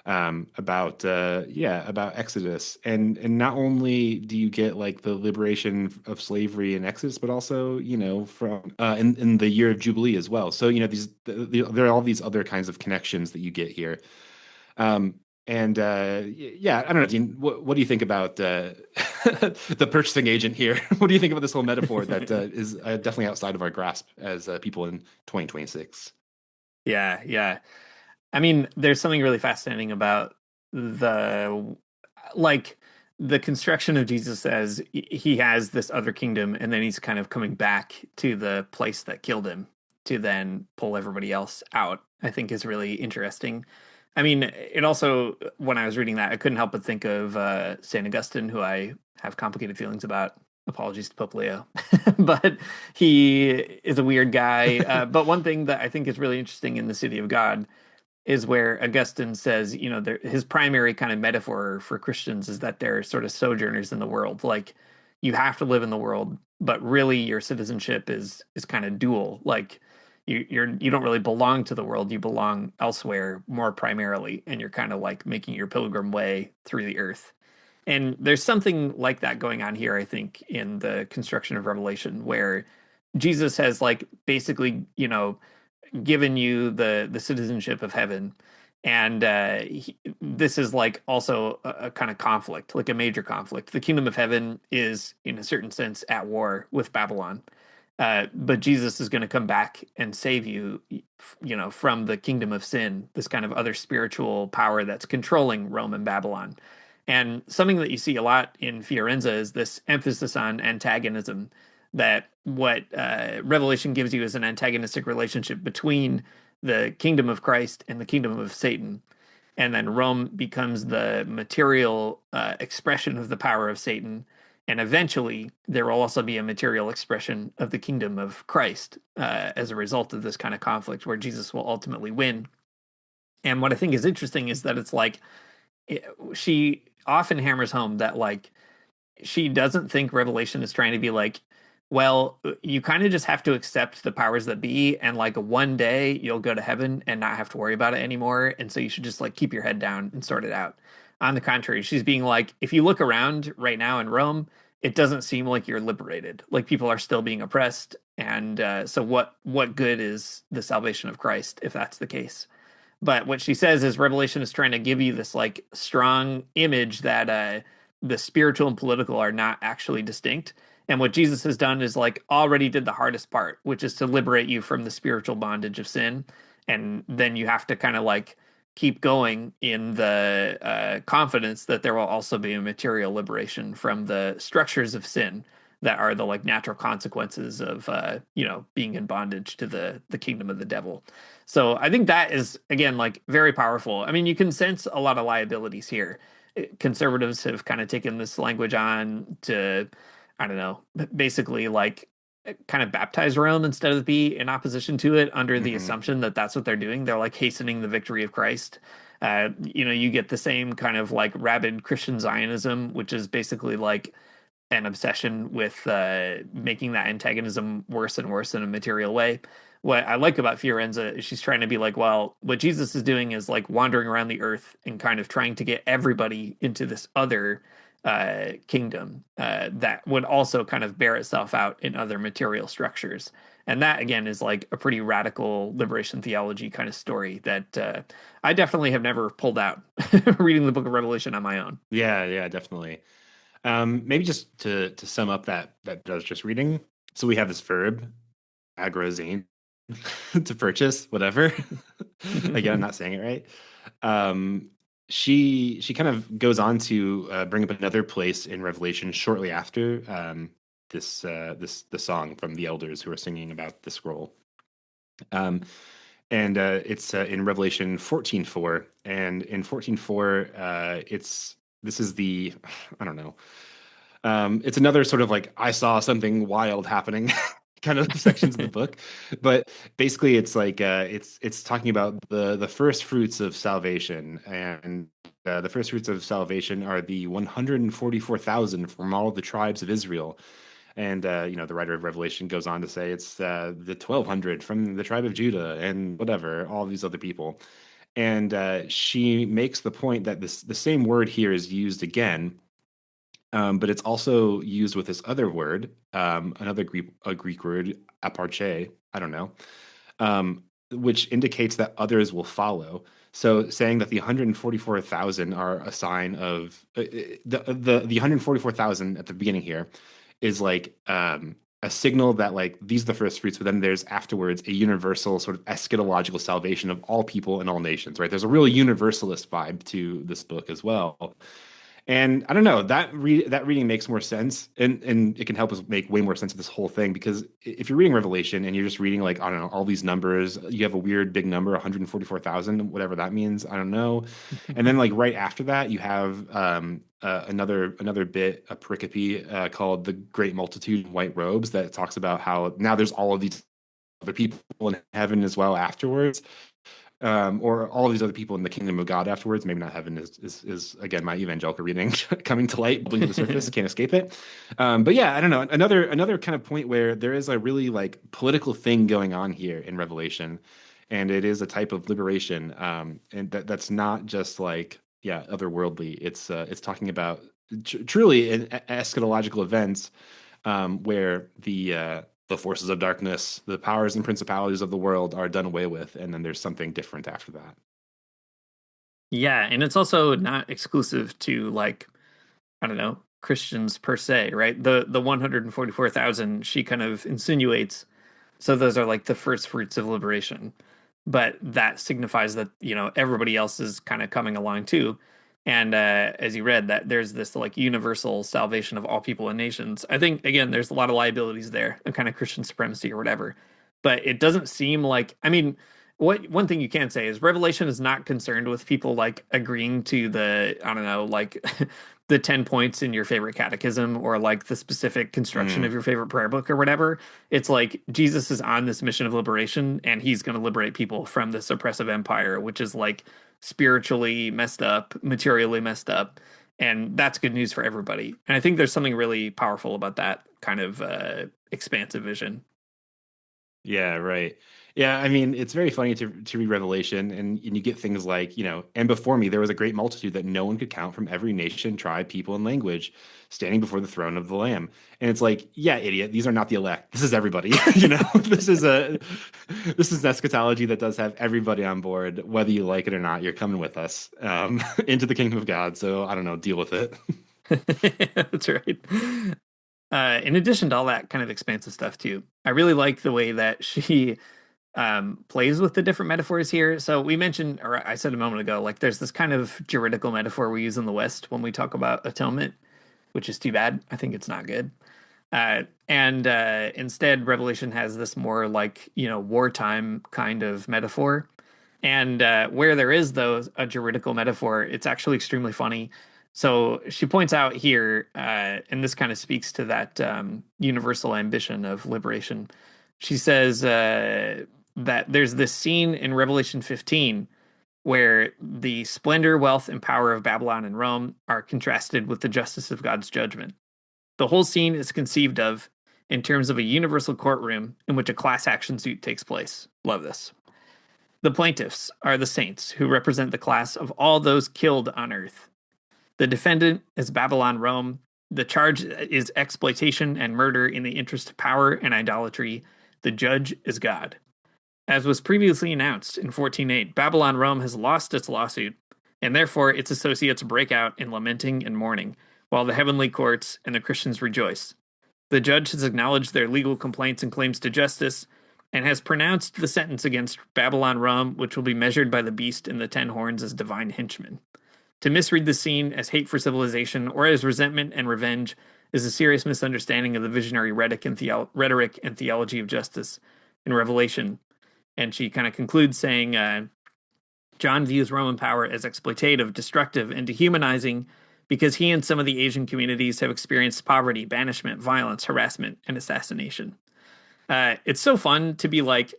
about Exodus, and not only do you get like the liberation of slavery in Exodus, but also from in the year of Jubilee as well. So there are all these other kinds of connections that you get here. Um, and yeah, I don't know, Dean. What do you think about the purchasing agent here? What do you think about this whole metaphor that is definitely outside of our grasp as people in 2026? Yeah, yeah. I mean, there's something really fascinating about the like the construction of Jesus as he has this other kingdom and then he's kind of coming back to the place that killed him to then pull everybody else out, I think is really interesting. I mean, it also, when I was reading that, I couldn't help but think of St. Augustine, who I have complicated feelings about. Apologies to Pope Leo. But he is a weird guy. But one thing that I think is really interesting in the City of God is where Augustine says, his primary kind of metaphor for Christians is that they're sort of sojourners in the world. Like you have to live in the world, but really your citizenship is kind of dual. Like you don't really belong to the world, you belong elsewhere more primarily, and you're kind of like making your pilgrim way through the earth. And there's something like that going on here, I think, in the construction of Revelation, where Jesus has like basically, given you the citizenship of heaven, and this is like also a kind of conflict, like a major conflict. The kingdom of heaven is, in a certain sense, at war with Babylon, But Jesus is going to come back and save you, from the kingdom of sin, this kind of other spiritual power that's controlling Rome and Babylon. And something that you see a lot in Fiorenza is this emphasis on antagonism, that what Revelation gives you is an antagonistic relationship between the kingdom of Christ and the kingdom of Satan. And then Rome becomes the material expression of the power of Satan. And eventually, there will also be a material expression of the kingdom of Christ as a result of this kind of conflict, where Jesus will ultimately win. And what I think is interesting is that it's like she often hammers home that like she doesn't think Revelation is trying to be like, well, you kind of just have to accept the powers that be, and like one day you'll go to heaven and not have to worry about it anymore. And so you should just like keep your head down and sort it out. On the contrary, she's being like, if you look around right now in Rome, it doesn't seem like you're liberated. Like people are still being oppressed. And so what good is the salvation of Christ if that's the case? But what she says is Revelation is trying to give you this like strong image that the spiritual and political are not actually distinct. And what Jesus has done is like already did the hardest part, which is to liberate you from the spiritual bondage of sin. And then you have to kind of like keep going in the confidence that there will also be a material liberation from the structures of sin that are the like natural consequences of being in bondage to the kingdom of the devil. So I think that is again like very powerful. I mean, you can sense a lot of liabilities here. Conservatives have kind of taken this language on to, I don't know, basically like kind of baptize Rome instead of be in opposition to it under the Hmm. assumption that that's what they're doing. They're like hastening the victory of Christ. You get the same kind of like rabid Christian Zionism, which is basically like an obsession with making that antagonism worse and worse in a material way. What I like about Fiorenza is she's trying to be like, well, what Jesus is doing is like wandering around the earth and kind of trying to get everybody into this other kingdom that would also kind of bear itself out in other material structures. And that again is like a pretty radical liberation theology kind of story that I definitely have never pulled out reading the Book of Revelation on my own. Yeah, yeah, definitely. Maybe just to sum up that I was just reading. So we have this verb, agrozine, to purchase whatever. Again, I'm not saying it right. Um, she kind of goes on to bring up another place in Revelation shortly after this the song from the elders who are singing about the scroll. Um, and it's in Revelation 14:4, and in 14:4, it's this is the I don't know. It's another sort of like I saw something wild happening kind of sections of the book, but basically it's like it's talking about the first fruits of salvation, and the first fruits of salvation are the 144,000 from all the tribes of Israel. And the writer of Revelation goes on to say it's the 1,200 from the tribe of Judah and whatever, all these other people. And she makes the point that the same word here is used again, but it's also used with this other word, another Greek word, aparche. I don't know, which indicates that others will follow. So saying that the 144,000 are a sign of the 144,000 at the beginning here is like a signal that like these are the first fruits, but then there's afterwards a universal sort of eschatological salvation of all people and all nations, right? There's a real universalist vibe to this book as well. And I don't know, that reading makes more sense, and it can help us make way more sense of this whole thing, because if you're reading Revelation and you're just reading like I don't know all these numbers, you have a weird big number, 144,000, whatever that means, I don't know. And then like right after that, you have another bit, a pericope called "The Great Multitude in White Robes" that talks about how now there's all of these other people in heaven as well afterwards, or all of these other people in the kingdom of God afterwards. Maybe not heaven is again my evangelical reading coming to light, bubbling to the surface, can't escape it. But yeah, I don't know. Another kind of point where there is a really like political thing going on here in Revelation, and it is a type of liberation, and that's not just like yeah otherworldly. It's talking about truly eschatological events, where the forces of darkness, the powers and principalities of the world are done away with, and then there's something different after that. Yeah, and it's also not exclusive to like, I don't know, Christians per se, right? The 144,000 she kind of insinuates. So those are like the first fruits of liberation. But that signifies that, everybody else is kind of coming along too. And as you read, that there's this like universal salvation of all people and nations. I think again, there's a lot of liabilities there, a kind of Christian supremacy or whatever. But it doesn't seem like, I mean, what one thing you can say is Revelation is not concerned with people like agreeing to the, I don't know, like the 10 points in your favorite catechism or like the specific construction of Mm. your favorite prayer book or whatever. It's like Jesus is on this mission of liberation and he's going to liberate people from this oppressive empire, which is like spiritually messed up, materially messed up. And that's good news for everybody. And I think there's something really powerful about that kind of expansive vision. Yeah, right. Yeah, I mean, it's very funny to read Revelation, and you get things like, and before me there was a great multitude that no one could count from every nation, tribe, people, and language, standing before the throne of the Lamb. And it's like, yeah, idiot, these are not the elect. This is everybody. This is eschatology that does have everybody on board, whether you like it or not. You're coming with us into the kingdom of God. So I don't know, deal with it. That's right. In addition to all that kind of expansive stuff too, I really like the way that she plays with the different metaphors here. So we mentioned, or I said a moment ago, like there's this kind of juridical metaphor we use in the West when we talk about atonement, which is too bad. I think it's not good. And instead, Revelation has this more like, wartime kind of metaphor. And where there is, though, a juridical metaphor, it's actually extremely funny. So she points out here, and this kind of speaks to that universal ambition of liberation. She says that there's this scene in Revelation 15 where the splendor, wealth, and power of Babylon and Rome are contrasted with the justice of God's judgment. The whole scene is conceived of in terms of a universal courtroom in which a class action suit takes place. Love this. The plaintiffs are the saints who represent the class of all those killed on earth. The defendant is Babylon Rome. The charge is exploitation and murder in the interest of power and idolatry. The judge is God. As was previously announced in 14:8, Babylon Rome has lost its lawsuit, and therefore its associates break out in lamenting and mourning, while the heavenly courts and the Christians rejoice. The judge has acknowledged their legal complaints and claims to justice, and has pronounced the sentence against Babylon Rome, which will be measured by the beast and the 10 horns as divine henchmen. To misread the scene as hate for civilization or as resentment and revenge is a serious misunderstanding of the visionary rhetoric and theology of justice in Revelation. And she kind of concludes saying, John views Roman power as exploitative, destructive, and dehumanizing because he and some of the Asian communities have experienced poverty, banishment, violence, harassment, and assassination. It's so fun to be like,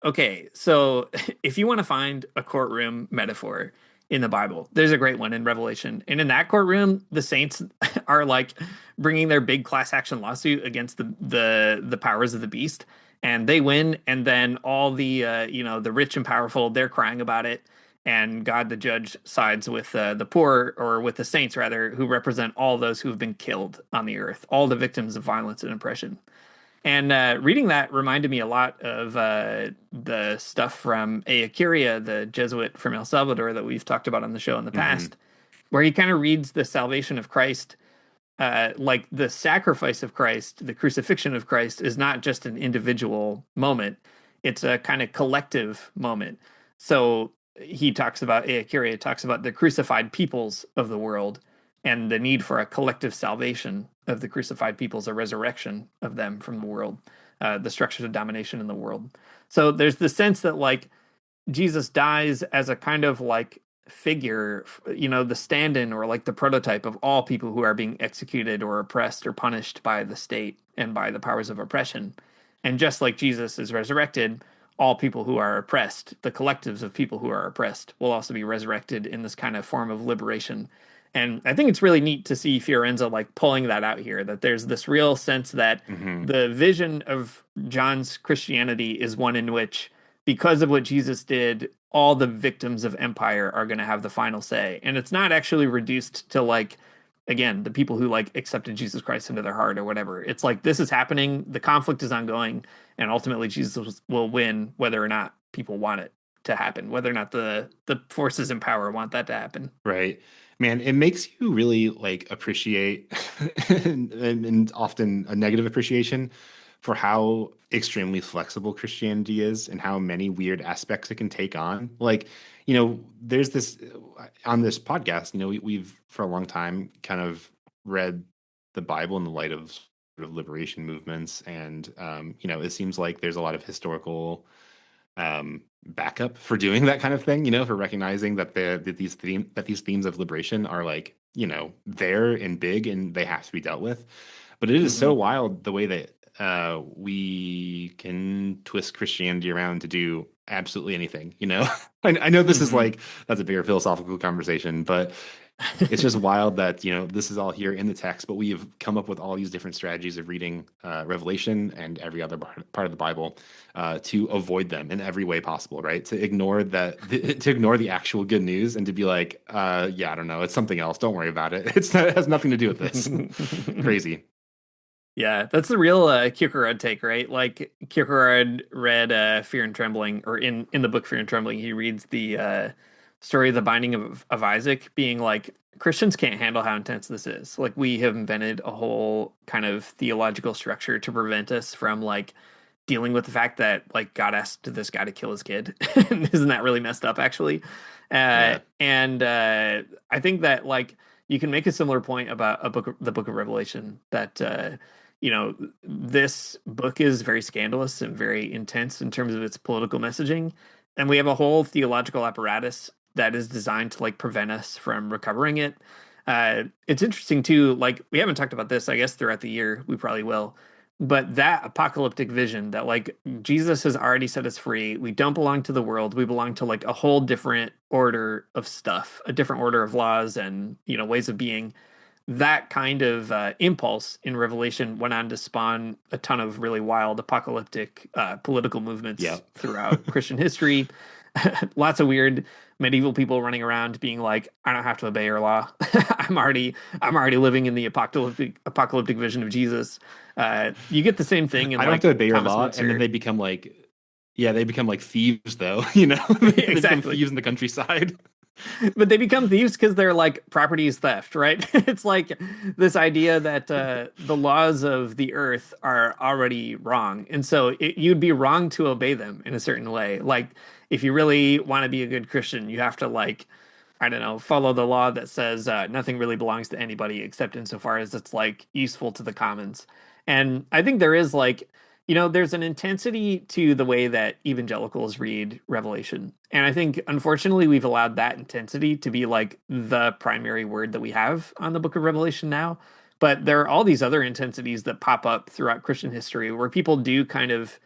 okay, so if you want to find a courtroom metaphor in the Bible, there's a great one in Revelation. And in that courtroom, the saints are like bringing their big class action lawsuit against the powers of the beast, and they win. And then all the the rich and powerful, they're crying about it. And God, the judge, sides with the poor, or with the saints rather, who represent all those who have been killed on the earth, all the victims of violence and oppression. And reading that reminded me a lot of the stuff from Curia, the Jesuit from El Salvador that we've talked about on the show in the Hmm. past, where he kind of reads the salvation of Christ, like the sacrifice of Christ, the crucifixion of Christ is not just an individual moment, it's a kind of collective moment. So he talks about, Curia talks about the crucified peoples of the world and the need for a collective salvation of the crucified peoples, a resurrection of them from the world, the structures of domination in the world. So there's the sense that like Jesus dies as a kind of like figure, the stand-in or like the prototype of all people who are being executed or oppressed or punished by the state and by the powers of oppression. And just like Jesus is resurrected, all people who are oppressed, the collectives of people who are oppressed, will also be resurrected in this kind of form of liberation. And I think it's really neat to see Fiorenza like pulling that out here, that there's this real sense that Hmm. the vision of John's Christianity is one in which, because of what Jesus did, all the victims of empire are going to have the final say. And it's not actually reduced to like, again, the people who like accepted Jesus Christ into their heart or whatever. It's like this is happening, the conflict is ongoing, and ultimately Jesus will win whether or not people want it. to happen, whether or not the forces in power want that to happen. Right. Man, it makes you really like appreciate and often a negative appreciation for how extremely flexible Christianity is and how many weird aspects it can take on. Like, there's this on this podcast, we've for a long time kind of read the Bible in the light of sort of liberation movements. And, it seems like there's a lot of historical backup for doing that kind of thing, for recognizing that these themes of liberation are like, there and big and they have to be dealt with. But it is so Hmm. wild the way that we can twist Christianity around to do absolutely anything, I know this is Hmm. like that's a bigger philosophical conversation, but it's just wild that this is all here in the text, but we have come up with all these different strategies of reading Revelation and every other part of the Bible to avoid them in every way possible, right? To ignore to ignore the actual good news and to be like, yeah, I don't know, it's something else. Don't worry about it. It has nothing to do with this. Crazy. Yeah, that's the real Kierkegaard take, right? Like Kierkegaard read Fear and Trembling, or in the book Fear and Trembling, he reads the story of the binding of Isaac, being like Christians can't handle how intense this is. Like we have invented a whole kind of theological structure to prevent us from like dealing with the fact that like God asked this guy to kill his kid. Isn't that really messed up, actually? Yeah. And I think that like you can make a similar point about the Book of Revelation that this book is very scandalous and very intense in terms of its political messaging, and we have a whole theological apparatus that is designed to like prevent us from recovering it. It's interesting too. Like we haven't talked about this, I guess, throughout the year. We probably will. But that apocalyptic vision that like Jesus has already set us free. We don't belong to the world. We belong to like a whole different order of stuff, a different order of laws and, ways of being. That kind of impulse in Revelation went on to spawn a ton of really wild apocalyptic political movements Yep. throughout Christian history. Lots of weird medieval people running around being like, I don't have to obey your law. I'm already living in the apocalyptic vision of Jesus. You get the same thing in I don't have to like obey your Thomas law, and then Mutzer. they become like, yeah, they become like thieves, though. They become Exactly. thieves in the countryside. But they become thieves because they're like property is theft, right? It's like this idea that the laws of the earth are already wrong, and so you'd be wrong to obey them in a certain way. Like if you really want to be a good Christian, you have to like, I don't know, follow the law that says nothing really belongs to anybody except insofar as it's like useful to the commons. And I think there is like, there's an intensity to the way that evangelicals read Revelation. And I think, unfortunately, we've allowed that intensity to be like the primary word that we have on the book of Revelation now. But there are all these other intensities that pop up throughout Christian history where people do kind of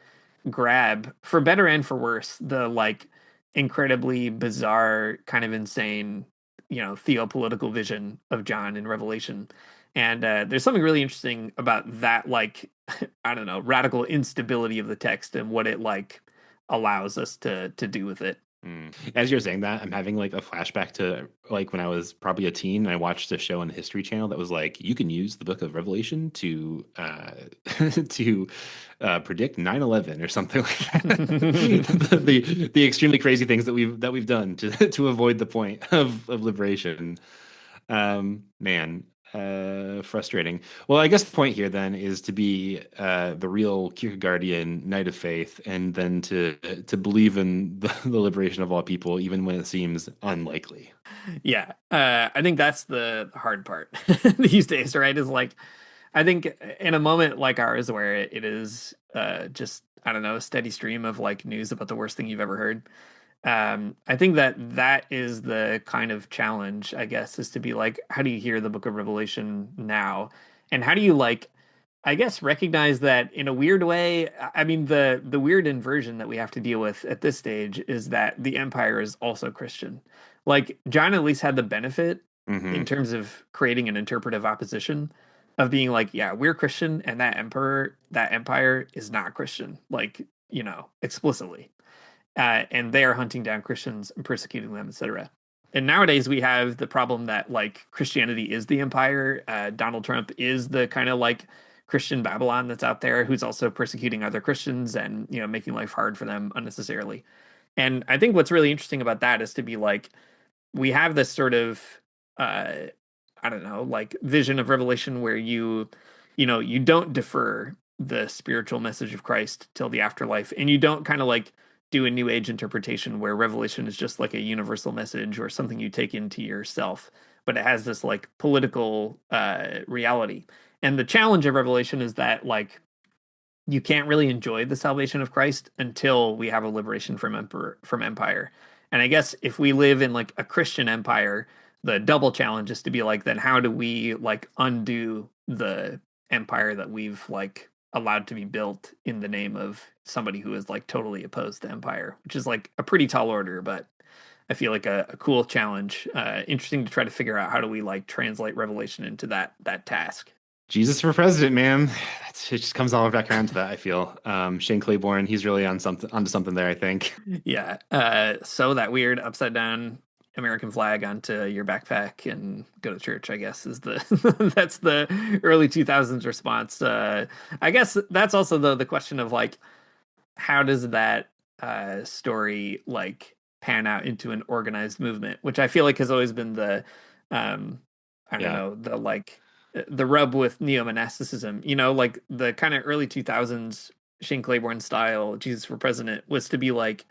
grab, for better and for worse, the like incredibly bizarre, kind of insane, theopolitical vision of John in Revelation. And there's something really interesting about that, like, I don't know, radical instability of the text and what it like allows us to do with it. Mm. As you're saying that, I'm having like a flashback to like when I was probably a teen and I watched a show on the History Channel that was like, you can use the Book of Revelation to to predict 9/11 or something like that. The extremely crazy things that we've done to to avoid the point of liberation. Man, frustrating. Well, I guess the point here then is to be the real Kierkegaardian knight of faith, and then to believe in the liberation of all people, even when it seems unlikely. Yeah, I think that's the hard part these days, right? Is like, I think in a moment like ours where it is just, I don't know, a steady stream of like news about the worst thing you've ever heard. I think that is the kind of challenge, I guess, is to be like, how do you hear the Book of Revelation now, and how do you like, I guess, recognize that in a weird way. I mean, the weird inversion that we have to deal with at this stage is that the Empire is also Christian. Like John at least had the benefit in Hmm. terms of creating an interpretive opposition of being like, yeah, we're Christian, and that empire is not Christian, like, explicitly. And they are hunting down Christians and persecuting them, etc. And nowadays we have the problem that like Christianity is the empire. Donald Trump is the kind of like Christian Babylon that's out there, who's also persecuting other Christians and making life hard for them unnecessarily. And I think what's really interesting about that is to be like, we have this sort of uh I don't know, like vision of Revelation where you don't defer the spiritual message of Christ till the afterlife, and you don't kind of like do a new age interpretation where Revelation is just like a universal message or something you take into yourself, but it has this like political reality. And the challenge of Revelation is that like you can't really enjoy the salvation of Christ until we have a liberation from empire. And I guess if we live in like a Christian empire, the double challenge is to be like, then how do we like undo the empire that we've like allowed to be built in the name of somebody who is like totally opposed to empire, which is like a pretty tall order, but I feel like a cool challenge. Interesting to try to figure out how do we like translate Revelation into that task. Jesus for president, man. It just comes all back around to that, I feel. Shane Claiborne, he's really onto something there, I think. Yeah. So that weird upside down American flag onto your backpack and go to church, I guess, is the that's the early 2000s response. I guess that's also the question of like how does that story like pan out into an organized movement, which I feel like has always been the um I don't Yeah. know, the rub with neo-monasticism, like the kind of early 2000s Shane Claiborne style Jesus for President was to be like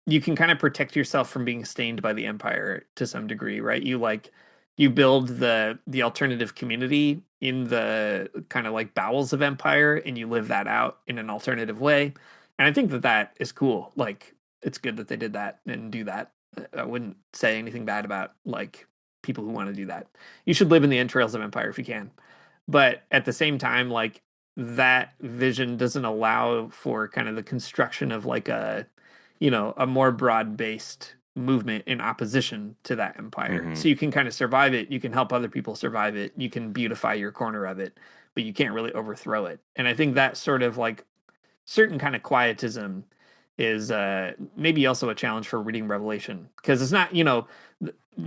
you can kind of protect yourself from being stained by the empire to some degree, right? You build the alternative community in the kind of like bowels of empire and you live that out in an alternative way. And I think that is cool. Like it's good that they did that and do that. I wouldn't say anything bad about like people who want to do that. You should live in the entrails of empire if you can. But at the same time, like that vision doesn't allow for kind of the construction of like a more broad-based movement in opposition to that empire. Hmm. So you can kind of survive it, you can help other people survive it, you can beautify your corner of it, but you can't really overthrow it. And I think that sort of like certain kind of quietism is maybe also a challenge for reading Revelation because it's not,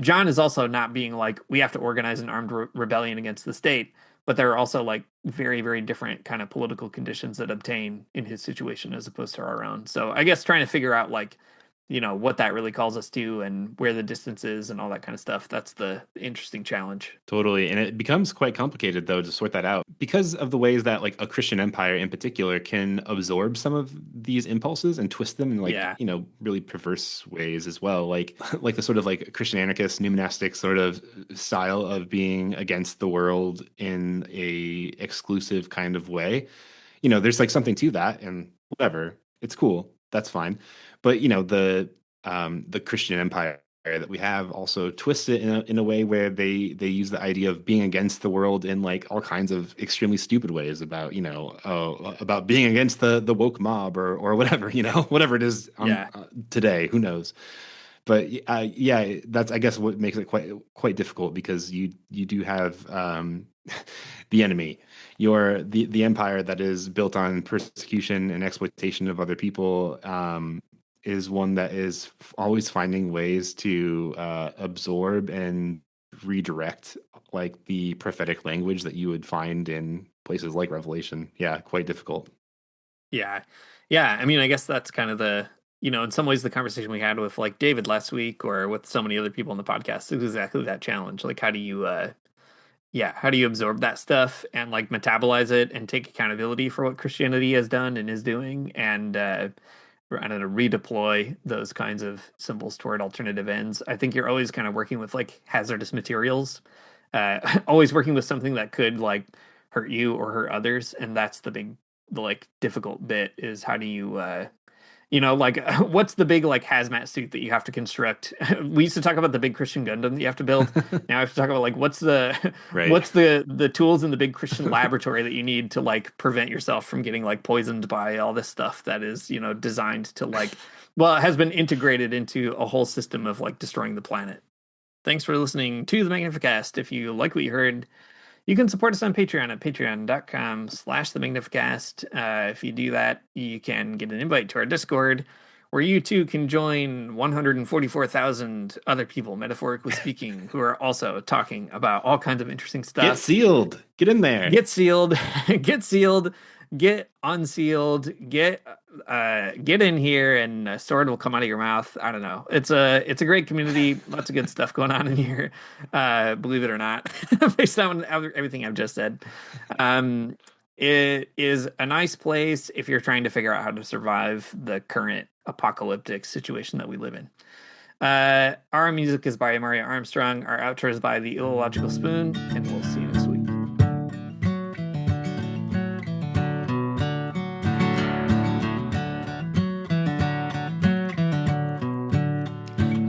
John is also not being like we have to organize an armed rebellion against the state, but there are also like very very different kind of political conditions that obtain in his situation as opposed to our own. So I guess trying to figure out like what that really calls us to and where the distance is and all that kind of stuff. That's the interesting challenge. Totally. And it becomes quite complicated, though, to sort that out because of the ways that, like, a Christian empire in particular can absorb some of these impulses and twist them in, like, Yeah. really perverse ways as well. Like, like the sort of like Christian anarchist, new monastic sort of style of being against the world in a exclusive kind of way. There's like something to that, and whatever. It's cool. That's fine. But, the Christian empire that we have also twists it in a way where they use the idea of being against the world in like all kinds of extremely stupid ways about about being against the woke mob or whatever whatever it is on Yeah. today, who knows. But yeah, that's I guess what makes it quite difficult because you do have the enemy, the empire that is built on persecution and exploitation of other people, is one that is always finding ways to absorb and redirect like the prophetic language that you would find in places like Revelation. Yeah, quite difficult. Yeah. Yeah. I mean, I guess that's kind of in some ways, the conversation we had with like David last week or with so many other people on the podcast is exactly that challenge. Like, how do you absorb that stuff and like metabolize it and take accountability for what Christianity has done and is doing and, I don't know, redeploy those kinds of symbols toward alternative ends. I think you're always kind of working with like hazardous materials, always working with something that could like hurt you or hurt others. And that's the like difficult bit is how do you, like what's the big like hazmat suit that you have to construct? We used to talk about the big Christian Gundam that you have to build. Now I have to talk about like what's the Right. what's the tools in the big Christian laboratory that you need to like prevent yourself from getting like poisoned by all this stuff that is, designed to like well, it has been integrated into a whole system of like destroying the planet. Thanks for listening to the Magnificast. If you like what you heard, you can support us on Patreon at patreon.com/the Magnificast. If you do that, you can get an invite to our Discord where you too can join 144,000 other people, metaphorically speaking, who are also talking about all kinds of interesting Get stuff. sealed. Get in there. Get sealed, get sealed, get unsealed, get in here, and a sword will come out of your mouth. I don't know. It's a great community. Lots of good stuff going on in here. Believe it or not, based on everything I've just said. It is a nice place if you're trying to figure out how to survive the current apocalyptic situation that we live in. Our music is by Mario Armstrong. Our outro is by the Illogical Spoon, and we'll see you next week.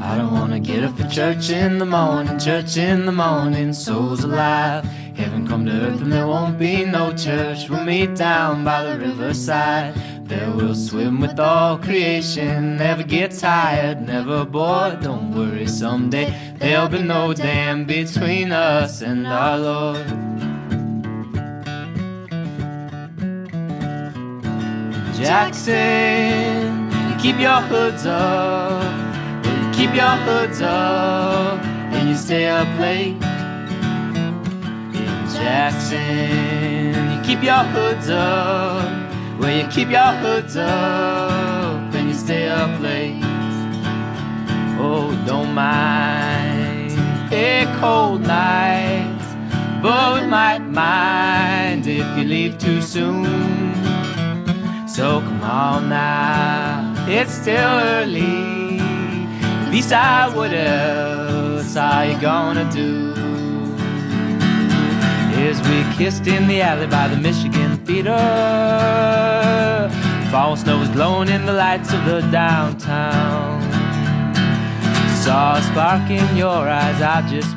I don't wanna get up for church in the morning, souls alive. Heaven come to earth and there won't be no church. We'll meet down by the riverside. There we'll swim with all creation. Never get tired, never bored. Don't worry, someday there'll be no dam between us and our Lord. Jackson, keep your hoods up. Keep your hoods up and you stay up late. In Jackson, you keep your hoods up. Well, you keep your hoods up and you stay up late. Oh, don't mind a cold night, but we might mind if you leave too soon. So come on now, it's still early. Beside what else are you gonna do? As we kissed in the alley by the Michigan Theater, fall snow was glowing in the lights of the downtown. Saw a spark in your eyes, I just